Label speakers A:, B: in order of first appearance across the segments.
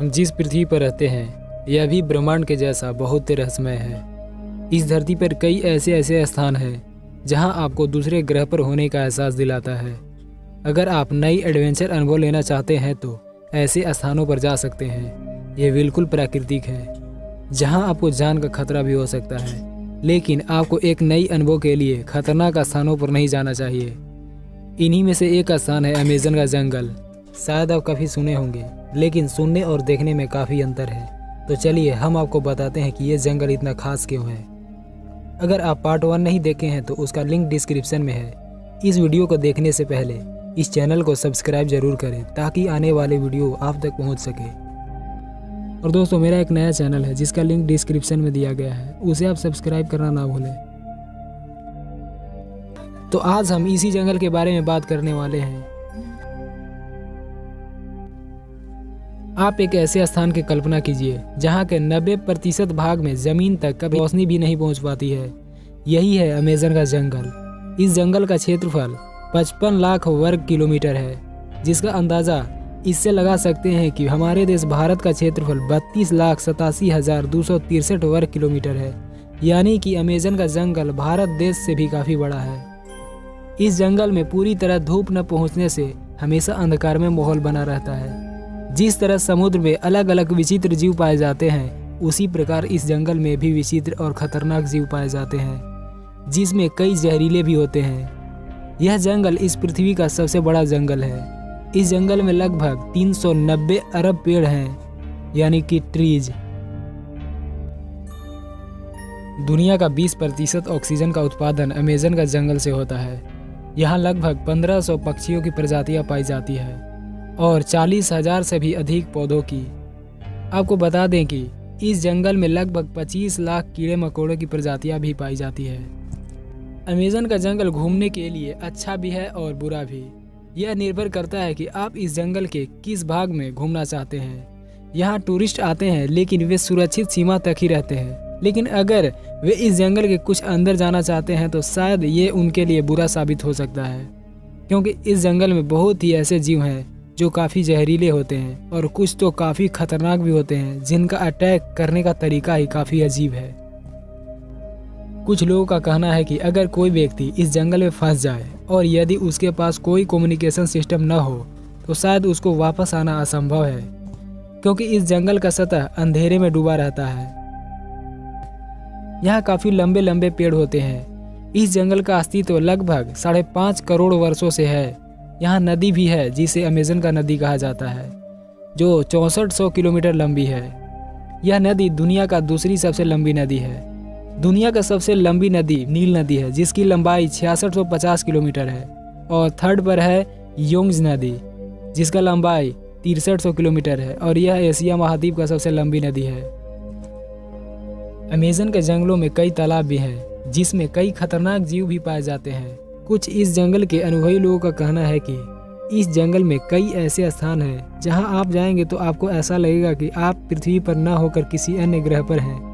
A: हम जिस पृथ्वी पर रहते हैं यह भी ब्रह्मांड के जैसा बहुत रहस्यमय है। इस धरती पर कई ऐसे स्थान हैं जहां आपको दूसरे ग्रह पर होने का एहसास दिलाता है। अगर आप नई एडवेंचर अनुभव लेना चाहते हैं तो ऐसे स्थानों पर जा सकते हैं। ये बिल्कुल प्राकृतिक है जहां आपको जान का खतरा भी हो सकता है, लेकिन आपको एक नई अनुभव के लिए खतरनाक स्थानों पर नहीं जाना चाहिए। इन्हीं में से एक स्थान है अमेज़न का जंगल। शायद आप काफ़ी सुने होंगे, लेकिन सुनने और देखने में काफ़ी अंतर है। तो चलिए हम आपको बताते हैं कि ये जंगल इतना खास क्यों है। अगर आप पार्ट 1 नहीं देखे हैं तो उसका लिंक डिस्क्रिप्शन में है। इस वीडियो को देखने से पहले इस चैनल को सब्सक्राइब जरूर करें ताकि आने वाले वीडियो आप तक पहुंच सके। और दोस्तों, मेरा एक नया चैनल है जिसका लिंक डिस्क्रिप्शन में दिया गया है, उसे आप सब्सक्राइब करना ना भूलें। तो आज हम इसी जंगल के बारे में बात करने वाले हैं। आप एक ऐसे स्थान की कल्पना कीजिए जहां के 90% भाग में जमीन तक कभी रोशनी भी नहीं पहुंच पाती है। यही है अमेज़न का जंगल। इस जंगल का क्षेत्रफल 55 लाख वर्ग किलोमीटर है, जिसका अंदाजा इससे लगा सकते हैं कि हमारे देश भारत का क्षेत्रफल 32,87,263 वर्ग किलोमीटर है। यानी कि अमेज़न का जंगल भारत देश से भी काफ़ी बड़ा है। इस जंगल में पूरी तरह धूप न पहुंचने से हमेशा अंधकार में माहौल बना रहता है। जिस तरह समुद्र में अलग अलग विचित्र जीव पाए जाते हैं, उसी प्रकार इस जंगल में भी विचित्र और खतरनाक जीव पाए जाते हैं, जिसमें कई जहरीले भी होते हैं। यह जंगल इस पृथ्वी का सबसे बड़ा जंगल है। इस जंगल में लगभग 390 अरब पेड़ हैं, यानी कि ट्रीज। दुनिया का 20% ऑक्सीजन का उत्पादन अमेज़न का जंगल से होता है। यहाँ लगभग 1500 पक्षियों की प्रजातियाँ पाई जाती है और 40,000 से भी अधिक पौधों की। आपको बता दें कि इस जंगल में लगभग 25 लाख कीड़े मकोड़ों की प्रजातियां भी पाई जाती है। अमेज़न का जंगल घूमने के लिए अच्छा भी है और बुरा भी। यह निर्भर करता है कि आप इस जंगल के किस भाग में घूमना चाहते हैं। यहाँ टूरिस्ट आते हैं, लेकिन वे सुरक्षित सीमा तक ही रहते हैं। लेकिन अगर वे इस जंगल के कुछ अंदर जाना चाहते हैं तो शायद ये उनके लिए बुरा साबित हो सकता है, क्योंकि इस जंगल में बहुत ही ऐसे जीव हैं जो काफ़ी जहरीले होते हैं और कुछ तो काफ़ी खतरनाक भी होते हैं, जिनका अटैक करने का तरीका ही काफ़ी अजीब है। कुछ लोगों का कहना है कि अगर कोई व्यक्ति इस जंगल में फंस जाए और यदि उसके पास कोई कम्युनिकेशन सिस्टम न हो तो शायद उसको वापस आना असंभव है, क्योंकि इस जंगल का सतह अंधेरे में डूबा रहता है। यहाँ काफ़ी लंबे लंबे पेड़ होते हैं। इस जंगल का अस्तित्व लगभग 5.5 करोड़ वर्षों से है। यहाँ नदी भी है जिसे अमेज़न का नदी कहा जाता है, जो 6400 किलोमीटर लंबी है। यह नदी दुनिया का दूसरी सबसे लंबी नदी है। दुनिया का सबसे लंबी नदी नील नदी है, जिसकी लंबाई 6650 किलोमीटर है, और थर्ड पर है योंग्स नदी, जिसका लंबाई 6300 किलोमीटर है, और यह एशिया महाद्वीप का सबसे लंबी नदी है। अमेज़न के जंगलों में कई तालाब भी हैं, जिसमें कई खतरनाक जीव भी पाए जाते हैं। कुछ इस जंगल के अनुभवी लोगों का कहना है कि इस जंगल में कई ऐसे स्थान हैं जहां आप जाएंगे तो आपको ऐसा लगेगा कि आप पृथ्वी पर न होकर किसी अन्य ग्रह पर हैं।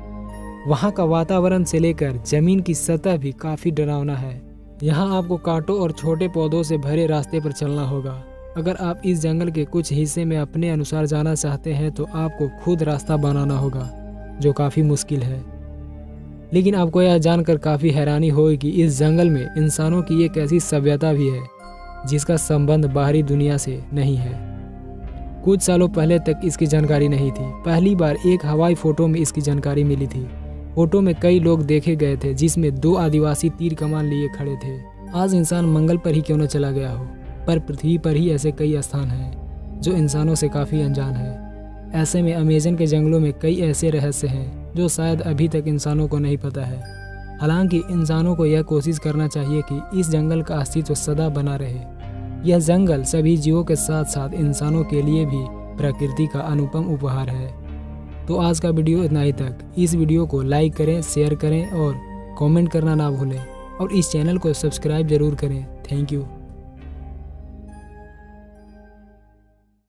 A: वहां का वातावरण से लेकर जमीन की सतह भी काफ़ी डरावना है। यहां आपको कांटों और छोटे पौधों से भरे रास्ते पर चलना होगा। अगर आप इस जंगल के कुछ हिस्से में अपने अनुसार जाना चाहते हैं तो आपको खुद रास्ता बनाना होगा, जो काफ़ी मुश्किल है। लेकिन आपको यह जानकर काफ़ी हैरानी होगी कि इस जंगल में इंसानों की एक ऐसी सभ्यता भी है जिसका संबंध बाहरी दुनिया से नहीं है। कुछ सालों पहले तक इसकी जानकारी नहीं थी। पहली बार एक हवाई फोटो में इसकी जानकारी मिली थी। फोटो में कई लोग देखे गए थे, जिसमें 2 आदिवासी तीर कमान लिए खड़े थे। आज इंसान मंगल पर ही क्यों न चला गया हो, पर पृथ्वी पर ही ऐसे कई स्थान हैं जो इंसानों से काफ़ी अनजान हैं। ऐसे में अमेज़न के जंगलों में कई ऐसे रहस्य हैं जो शायद अभी तक इंसानों को नहीं पता है। हालांकि इंसानों को यह कोशिश करना चाहिए कि इस जंगल का अस्तित्व सदा बना रहे। यह जंगल सभी जीवों के साथ साथ इंसानों के लिए भी प्रकृति का अनुपम उपहार है। तो आज का वीडियो इतना ही तक। इस वीडियो को लाइक करें, शेयर करें और कमेंट करना ना भूलें, और इस चैनल को सब्सक्राइब जरूर करें। Thank you.